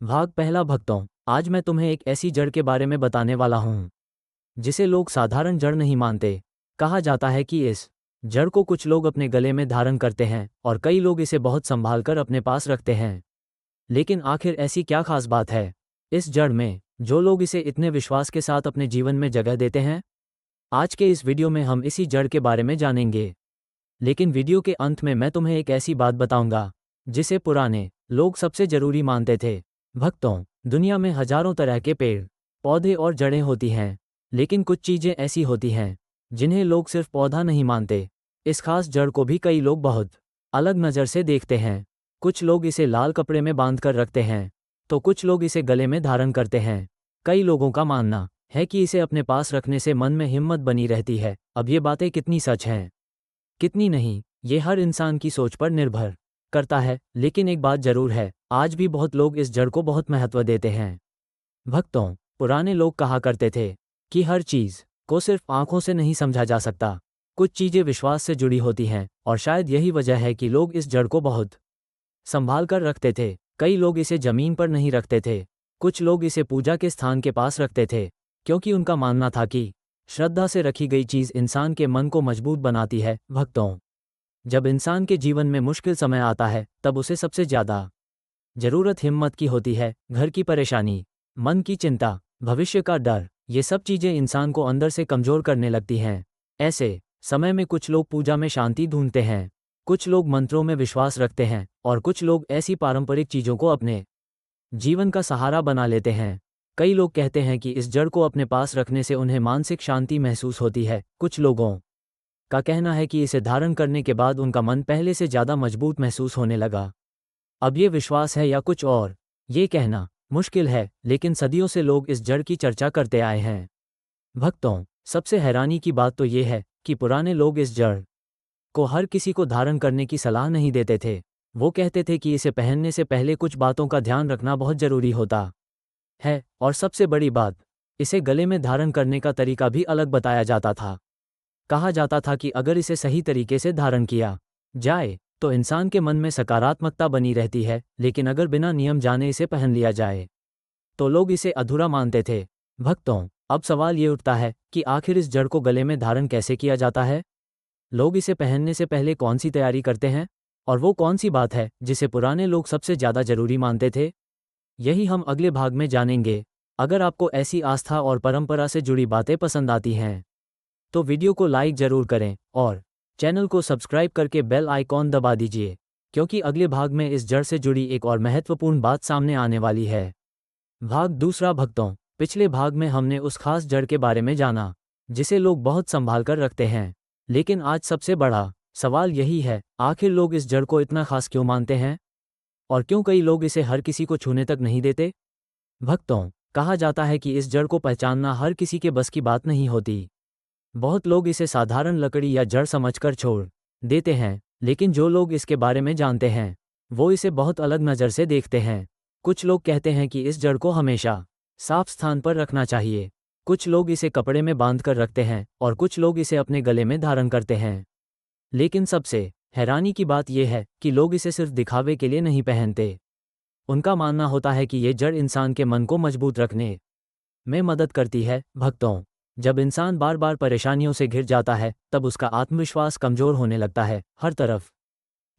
भाग पहला। भक्तों, आज मैं तुम्हें एक ऐसी जड़ के बारे में बताने वाला हूँ जिसे लोग साधारण जड़ नहीं मानते। कहा जाता है कि इस जड़ को कुछ लोग अपने गले में धारण करते हैं और कई लोग इसे बहुत संभाल कर अपने पास रखते हैं। लेकिन आखिर ऐसी क्या खास बात है इस जड़ में जो लोग इसे इतने विश्वास के साथ अपने जीवन में जगह देते हैं? आज के इस वीडियो में हम इसी जड़ के बारे में जानेंगे। लेकिन वीडियो के अंत में मैं तुम्हें एक ऐसी बात बताऊंगा जिसे पुराने लोग सबसे जरूरी मानते थे। भक्तों, दुनिया में हजारों तरह के पेड़, पौधे और जड़ें होती हैं, लेकिन कुछ चीजें ऐसी होती हैं जिन्हें लोग सिर्फ पौधा नहीं मानते। इस खास जड़ को भी कई लोग बहुत अलग नज़र से देखते हैं। कुछ लोग इसे लाल कपड़े में बांध कर रखते हैं, तो कुछ लोग इसे गले में धारण करते हैं। कई लोगों का मानना है कि इसे अपने पास रखने से मन में हिम्मत बनी रहती है। अब ये बातें कितनी सच हैं, कितनी नहीं, ये हर इंसान की सोच पर निर्भर करता है। लेकिन एक बात जरूर है, आज भी बहुत लोग इस जड़ को बहुत महत्व देते हैं। भक्तों, पुराने लोग कहा करते थे कि हर चीज को सिर्फ आंखों से नहीं समझा जा सकता। कुछ चीजें विश्वास से जुड़ी होती हैं, और शायद यही वजह है कि लोग इस जड़ को बहुत संभाल कर रखते थे। कई लोग इसे जमीन पर नहीं रखते थे, कुछ लोग इसे पूजा के स्थान के पास रखते थे, क्योंकि उनका मानना था कि श्रद्धा से रखी गई चीज इंसान के मन को मजबूत बनाती है। भक्तों, जब इंसान के जीवन में मुश्किल समय आता है तब उसे सबसे ज्यादा जरूरत हिम्मत की होती है। घर की परेशानी, मन की चिंता, भविष्य का डर, ये सब चीजें इंसान को अंदर से कमजोर करने लगती हैं। ऐसे समय में कुछ लोग पूजा में शांति ढूंढते हैं, कुछ लोग मंत्रों में विश्वास रखते हैं, और कुछ लोग ऐसी पारंपरिक चीजों को अपने जीवन का सहारा बना लेते हैं। कई लोग कहते हैं कि इस जड़ को अपने पास रखने से उन्हें मानसिक शांति महसूस होती है। कुछ लोगों का कहना है कि इसे धारण करने के बाद उनका मन पहले से ज़्यादा मजबूत महसूस होने लगा। अब ये विश्वास है या कुछ और, ये कहना मुश्किल है, लेकिन सदियों से लोग इस जड़ की चर्चा करते आए हैं। भक्तों, सबसे हैरानी की बात तो ये है कि पुराने लोग इस जड़ को हर किसी को धारण करने की सलाह नहीं देते थे। वो कहते थे कि इसे पहनने से पहले कुछ बातों का ध्यान रखना बहुत जरूरी होता है, और सबसे बड़ी बात, इसे गले में धारण करने का तरीका भी अलग बताया जाता था। कहा जाता था कि अगर इसे सही तरीके से धारण किया जाए तो इंसान के मन में सकारात्मकता बनी रहती है, लेकिन अगर बिना नियम जाने इसे पहन लिया जाए तो लोग इसे अधूरा मानते थे। भक्तों, अब सवाल ये उठता है कि आखिर इस जड़ को गले में धारण कैसे किया जाता है? लोग इसे पहनने से पहले कौन सी तैयारी करते हैं, और वो कौन सी बात है जिसे पुराने लोग सबसे ज़्यादा जरूरी मानते थे? यही हम अगले भाग में जानेंगे। अगर आपको ऐसी आस्था और परंपरा से जुड़ी बातें पसंद आती हैं तो वीडियो को लाइक जरूर करें और चैनल को सब्सक्राइब करके बेल आइकॉन दबा दीजिए, क्योंकि अगले भाग में इस जड़ से जुड़ी एक और महत्वपूर्ण बात सामने आने वाली है। भाग दूसरा। भक्तों, पिछले भाग में हमने उस खास जड़ के बारे में जाना जिसे लोग बहुत संभाल कर रखते हैं। लेकिन आज सबसे बड़ा सवाल यही है, आखिर लोग इस जड़ को इतना खास क्यों मानते हैं, और क्यों कई लोग इसे हर किसी को छूने तक नहीं देते? भक्तों, कहा जाता है कि इस जड़ को पहचानना हर किसी के बस की बात नहीं होती। बहुत लोग इसे साधारण लकड़ी या जड़ समझकर छोड़ देते हैं, लेकिन जो लोग इसके बारे में जानते हैं वो इसे बहुत अलग नज़र से देखते हैं। कुछ लोग कहते हैं कि इस जड़ को हमेशा साफ स्थान पर रखना चाहिए, कुछ लोग इसे कपड़े में बांध कर रखते हैं, और कुछ लोग इसे अपने गले में धारण करते हैं। लेकिन सबसे हैरानी की बात यह है कि लोग इसे सिर्फ दिखावे के लिए नहीं पहनते। उनका मानना होता है कि ये जड़ इंसान के मन को मजबूत रखने में मदद करती है। भक्तों, जब इंसान बार बार परेशानियों से घिर जाता है तब उसका आत्मविश्वास कमजोर होने लगता है। हर तरफ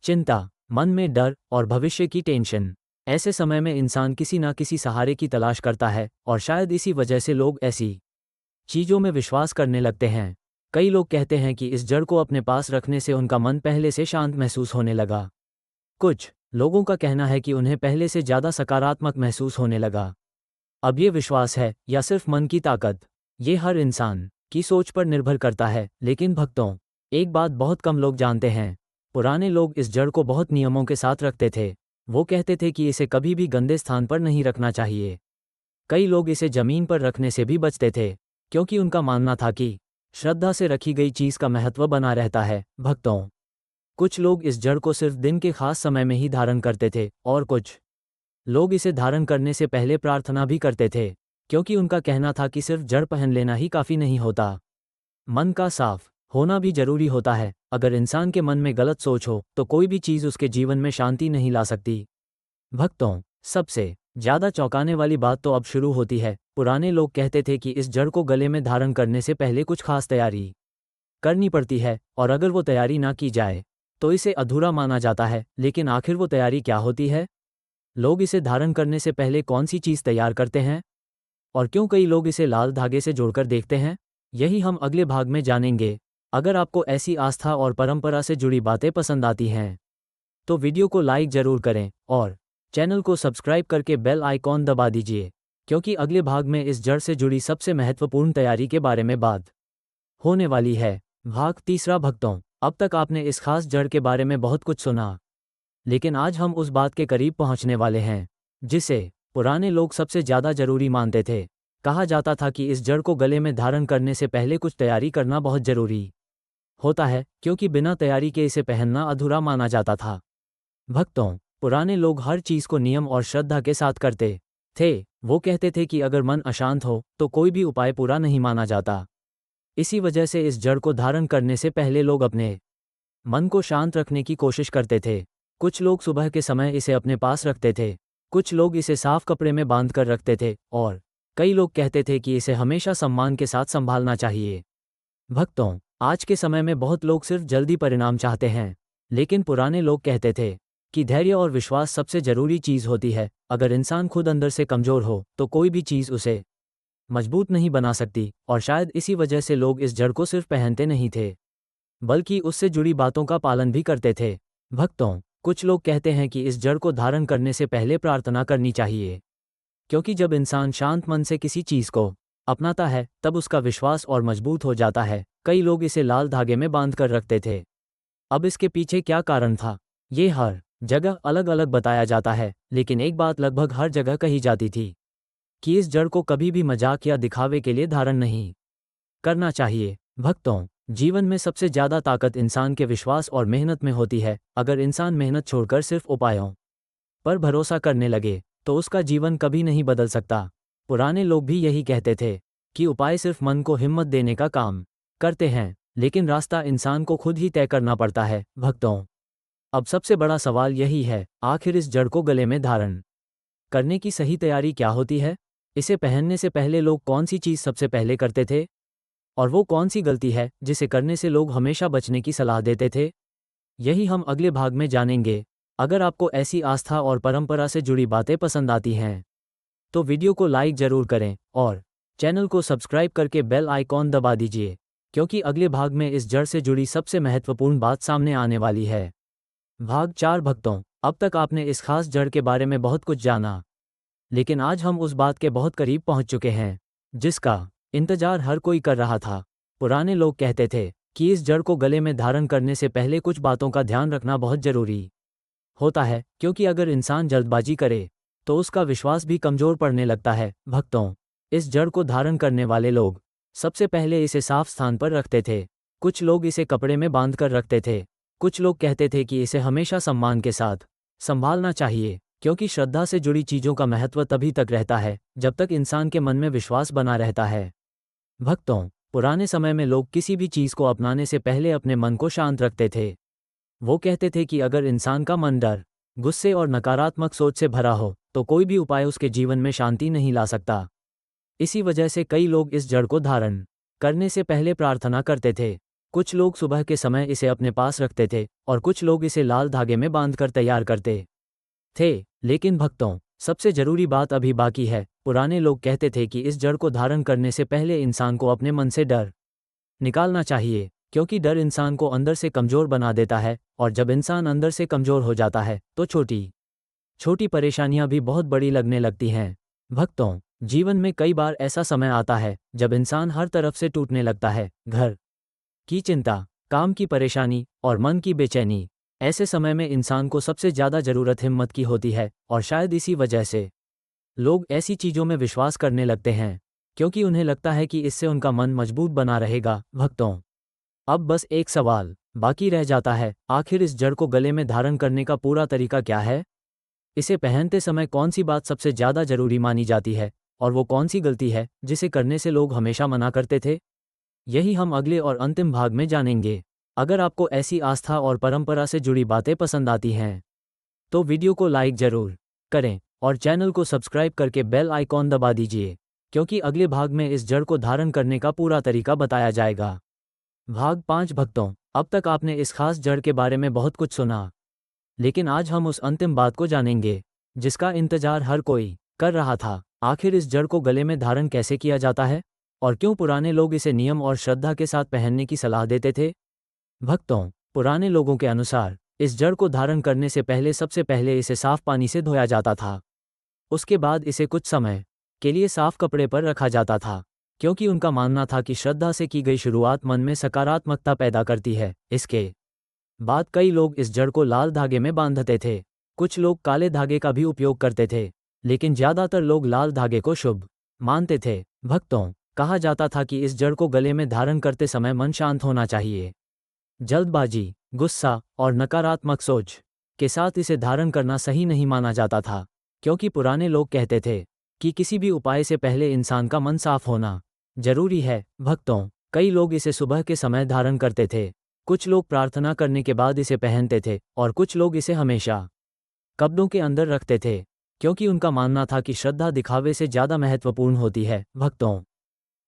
चिंता, मन में डर और भविष्य की टेंशन। ऐसे समय में इंसान किसी ना किसी सहारे की तलाश करता है, और शायद इसी वजह से लोग ऐसी चीजों में विश्वास करने लगते हैं। कई लोग कहते हैं कि इस जड़ को अपने पास रखने से उनका मन पहले से शांत महसूस होने लगा। कुछ लोगों का कहना है कि उन्हें पहले से ज्यादा सकारात्मक महसूस होने लगा। अब ये विश्वास है या सिर्फ मन की ताकत, ये हर इंसान की सोच पर निर्भर करता है। लेकिन भक्तों, एक बात बहुत कम लोग जानते हैं, पुराने लोग इस जड़ को बहुत नियमों के साथ रखते थे। वो कहते थे कि इसे कभी भी गंदे स्थान पर नहीं रखना चाहिए। कई लोग इसे जमीन पर रखने से भी बचते थे, क्योंकि उनका मानना था कि श्रद्धा से रखी गई चीज का महत्व बना रहता है। भक्तों, कुछ लोग इस जड़ को सिर्फ दिन के खास समय में ही धारण करते थे, और कुछ लोग इसे धारण करने से पहले प्रार्थना भी करते थे, क्योंकि उनका कहना था कि सिर्फ जड़ पहन लेना ही काफ़ी नहीं होता, मन का साफ होना भी जरूरी होता है। अगर इंसान के मन में गलत सोच हो तो कोई भी चीज़ उसके जीवन में शांति नहीं ला सकती। भक्तों, सबसे ज़्यादा चौंकाने वाली बात तो अब शुरू होती है। पुराने लोग कहते थे कि इस जड़ को गले में धारण करने से पहले कुछ खास तैयारी करनी पड़ती है, और अगर वो तैयारी ना की जाए तो इसे अधूरा माना जाता है। लेकिन आखिर वो तैयारी क्या होती है? लोग इसे धारण करने से पहले कौन सी चीज़ तैयार करते हैं? और क्यों कई लोग इसे लाल धागे से जोड़कर देखते हैं? यही हम अगले भाग में जानेंगे। अगर आपको ऐसी आस्था और परंपरा से जुड़ी बातें पसंद आती हैं तो वीडियो को लाइक ज़रूर करें और चैनल को सब्सक्राइब करके बेल आइकॉन दबा दीजिए, क्योंकि अगले भाग में इस जड़ से जुड़ी सबसे महत्वपूर्ण तैयारी के बारे में बात होने वाली है। भाग तीसरा। भक्तों, अब तक आपने इस खास जड़ के बारे में बहुत कुछ सुना, लेकिन आज हम उस बात के करीब पहुंचने वाले हैं जिसे पुराने लोग सबसे ज़्यादा जरूरी मानते थे। कहा जाता था कि इस जड़ को गले में धारण करने से पहले कुछ तैयारी करना बहुत जरूरी होता है, क्योंकि बिना तैयारी के इसे पहनना अधूरा माना जाता था। भक्तों, पुराने लोग हर चीज़ को नियम और श्रद्धा के साथ करते थे। वो कहते थे कि अगर मन अशांत हो तो कोई भी उपाय पूरा नहीं माना जाता। इसी वजह से इस जड़ को धारण करने से पहले लोग अपने मन को शांत रखने की कोशिश करते थे। कुछ लोग सुबह के समय इसे अपने पास रखते थे, कुछ लोग इसे साफ कपड़े में बांध कर रखते थे, और कई लोग कहते थे कि इसे हमेशा सम्मान के साथ संभालना चाहिए। भक्तों, आज के समय में बहुत लोग सिर्फ जल्दी परिणाम चाहते हैं, लेकिन पुराने लोग कहते थे कि धैर्य और विश्वास सबसे जरूरी चीज़ होती है। अगर इंसान खुद अंदर से कमज़ोर हो तो कोई भी चीज़ उसे मजबूत नहीं बना सकती, और शायद इसी वजह से लोग इस जड़ को सिर्फ पहनते नहीं थे, बल्कि उससे जुड़ी बातों का पालन भी करते थे। भक्तों, कुछ लोग कहते हैं कि इस जड़ को धारण करने से पहले प्रार्थना करनी चाहिए, क्योंकि जब इंसान शांत मन से किसी चीज़ को अपनाता है तब उसका विश्वास और मजबूत हो जाता है। कई लोग इसे लाल धागे में बांध कर रखते थे। अब इसके पीछे क्या कारण था, ये हर जगह अलग अलग बताया जाता है, लेकिन एक बात लगभग हर जगह कही जाती थी कि इस जड़ को कभी भी मजाक या दिखावे के लिए धारण नहीं करना चाहिए। भक्तों, जीवन में सबसे ज़्यादा ताकत इंसान के विश्वास और मेहनत में होती है। अगर इंसान मेहनत छोड़कर सिर्फ उपायों पर भरोसा करने लगे तो उसका जीवन कभी नहीं बदल सकता। पुराने लोग भी यही कहते थे कि उपाय सिर्फ मन को हिम्मत देने का काम करते हैं, लेकिन रास्ता इंसान को खुद ही तय करना पड़ता है। भक्तों, अब सबसे बड़ा सवाल यही है, आखिर इस जड़ को गले में धारण करने की सही तैयारी क्या होती है? इसे पहनने से पहले लोग कौन सी चीज़ सबसे पहले करते थे, और वो कौन सी गलती है जिसे करने से लोग हमेशा बचने की सलाह देते थे? यही हम अगले भाग में जानेंगे। अगर आपको ऐसी आस्था और परंपरा से जुड़ी बातें पसंद आती हैं तो वीडियो को लाइक ज़रूर करें और चैनल को सब्सक्राइब करके बेल आइकॉन दबा दीजिए, क्योंकि अगले भाग में इस जड़ से जुड़ी सबसे महत्वपूर्ण बात सामने आने वाली है। भाग 4। भक्तों, अब तक आपने इस खास जड़ के बारे में बहुत कुछ जाना, लेकिन आज हम उस बात के बहुत करीब पहुंच चुके हैं जिसका इंतजार हर कोई कर रहा था। पुराने लोग कहते थे कि इस जड़ को गले में धारण करने से पहले कुछ बातों का ध्यान रखना बहुत जरूरी होता है, क्योंकि अगर इंसान जल्दबाजी करे तो उसका विश्वास भी कमज़ोर पड़ने लगता है। भक्तों, इस जड़ को धारण करने वाले लोग सबसे पहले इसे साफ स्थान पर रखते थे। कुछ लोग इसे कपड़े में बांध कर रखते थे, कुछ लोग कहते थे कि इसे हमेशा सम्मान के साथ संभालना चाहिए, क्योंकि श्रद्धा से जुड़ी चीज़ों का महत्व तभी तक रहता है जब तक इंसान के मन में विश्वास बना रहता है। भक्तों, पुराने समय में लोग किसी भी चीज़ को अपनाने से पहले अपने मन को शांत रखते थे। वो कहते थे कि अगर इंसान का मन डर, गुस्से और नकारात्मक सोच से भरा हो तो कोई भी उपाय उसके जीवन में शांति नहीं ला सकता। इसी वजह से कई लोग इस जड़ को धारण करने से पहले प्रार्थना करते थे। कुछ लोग सुबह के समय इसे अपने पास रखते थे और कुछ लोग इसे लाल धागे में बांधकर तैयार करते थे। लेकिन भक्तों, सबसे जरूरी बात अभी बाकी है। पुराने लोग कहते थे कि इस जड़ को धारण करने से पहले इंसान को अपने मन से डर निकालना चाहिए, क्योंकि डर इंसान को अंदर से कमज़ोर बना देता है, और जब इंसान अंदर से कमज़ोर हो जाता है तो छोटी छोटी परेशानियां भी बहुत बड़ी लगने लगती हैं। भक्तों, जीवन में कई बार ऐसा समय आता है जब इंसान हर तरफ से टूटने लगता है। घर की चिंता, काम की परेशानी और मन की बेचैनी। ऐसे समय में इंसान को सबसे ज़्यादा ज़रूरत हिम्मत की होती है, और शायद इसी वजह से लोग ऐसी चीज़ों में विश्वास करने लगते हैं, क्योंकि उन्हें लगता है कि इससे उनका मन मजबूत बना रहेगा। भक्तों, अब बस एक सवाल बाकी रह जाता है, आखिर इस जड़ को गले में धारण करने का पूरा तरीका क्या है? इसे पहनते समय कौन सी बात सबसे ज़्यादा जरूरी मानी जाती है, और वो कौन सी गलती है जिसे करने से लोग हमेशा मना करते थे? यही हम अगले और अंतिम भाग में जानेंगे। अगर आपको ऐसी आस्था और परंपरा से जुड़ी बातें पसंद आती हैं तो वीडियो को लाइक ज़रूर करें और चैनल को सब्सक्राइब करके बेल आइकॉन दबा दीजिए, क्योंकि अगले भाग में इस जड़ को धारण करने का पूरा तरीका बताया जाएगा। भाग 5। भक्तों, अब तक आपने इस खास जड़ के बारे में बहुत कुछ सुना, लेकिन आज हम उस अंतिम बात को जानेंगे जिसका इंतजार हर कोई कर रहा था। आखिर इस जड़ को गले में धारण कैसे किया जाता है, और क्यों पुराने लोग इसे नियम और श्रद्धा के साथ पहनने की सलाह देते थे? भक्तों, पुराने लोगों के अनुसार इस जड़ को धारण करने से पहले सबसे पहले इसे साफ पानी से धोया जाता था। उसके बाद इसे कुछ समय के लिए साफ कपड़े पर रखा जाता था, क्योंकि उनका मानना था कि श्रद्धा से की गई शुरुआत मन में सकारात्मकता पैदा करती है। इसके बाद कई लोग इस जड़ को लाल धागे में बांधते थे। कुछ लोग काले धागे का भी उपयोग करते थे, लेकिन ज्यादातर लोग लाल धागे को शुभ मानते थे। भक्तों, कहा जाता था कि इस जड़ को गले में धारण करते समय मन शांत होना चाहिए। जल्दबाजी, गुस्सा और नकारात्मक सोच के साथ इसे धारण करना सही नहीं माना जाता था, क्योंकि पुराने लोग कहते थे कि किसी भी उपाय से पहले इंसान का मन साफ होना जरूरी है। भक्तों, कई लोग इसे सुबह के समय धारण करते थे, कुछ लोग प्रार्थना करने के बाद इसे पहनते थे, और कुछ लोग इसे हमेशा कपड़ों के अंदर रखते थे, क्योंकि उनका मानना था कि श्रद्धा दिखावे से ज़्यादा महत्वपूर्ण होती है। भक्तों,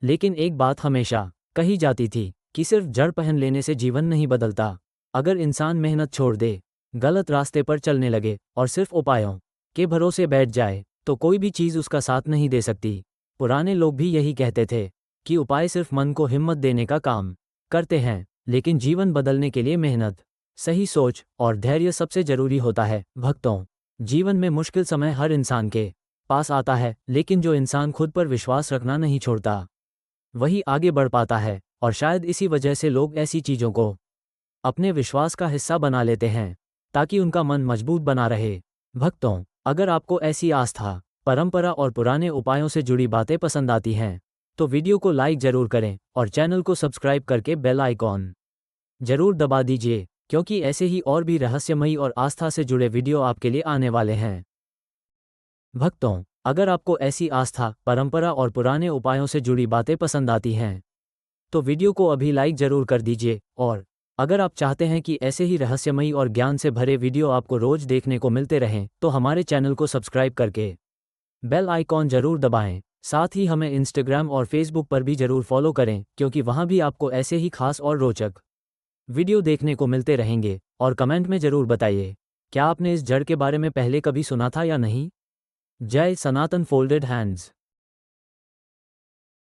लेकिन एक बात हमेशा कही जाती थी कि सिर्फ जड़ पहन लेने से जीवन नहीं बदलता। अगर इंसान मेहनत छोड़ दे, गलत रास्ते पर चलने लगे और सिर्फ उपायों के भरोसे बैठ जाए, तो कोई भी चीज़ उसका साथ नहीं दे सकती। पुराने लोग भी यही कहते थे कि उपाय सिर्फ मन को हिम्मत देने का काम करते हैं, लेकिन जीवन बदलने के लिए मेहनत, सही सोच और धैर्य सबसे जरूरी होता है। भक्तों, जीवन में मुश्किल समय हर इंसान के पास आता है, लेकिन जो इंसान खुद पर विश्वास रखना नहीं छोड़ता, वही आगे बढ़ पाता है। और शायद इसी वजह से लोग ऐसी चीज़ों को अपने विश्वास का हिस्सा बना लेते हैं, ताकि उनका मन मजबूत बना रहे। भक्तों, अगर आपको ऐसी आस्था, परंपरा और पुराने उपायों से जुड़ी बातें पसंद आती हैं, तो वीडियो को लाइक जरूर करें और चैनल को सब्सक्राइब करके बेल आइकॉन जरूर दबा दीजिए, क्योंकि ऐसे ही और भी रहस्यमयी और आस्था से जुड़े वीडियो आपके लिए आने वाले हैं। भक्तों, अगर आपको ऐसी आस्था, परंपरा और पुराने उपायों से जुड़ी बातें पसंद आती हैं, तो वीडियो को अभी लाइक जरूर कर दीजिए। और अगर आप चाहते हैं कि ऐसे ही रहस्यमयी और ज्ञान से भरे वीडियो आपको रोज देखने को मिलते रहें, तो हमारे चैनल को सब्सक्राइब करके बेल आइकॉन जरूर दबाएं। साथ ही हमें इंस्टाग्राम और फेसबुक पर भी जरूर फॉलो करें, क्योंकि वहां भी आपको ऐसे ही खास और रोचक वीडियो देखने को मिलते रहेंगे। और कमेंट में जरूर बताइए, क्या आपने इस जड़ के बारे में पहले कभी सुना था या नहीं? जय सनातन। Folded hands.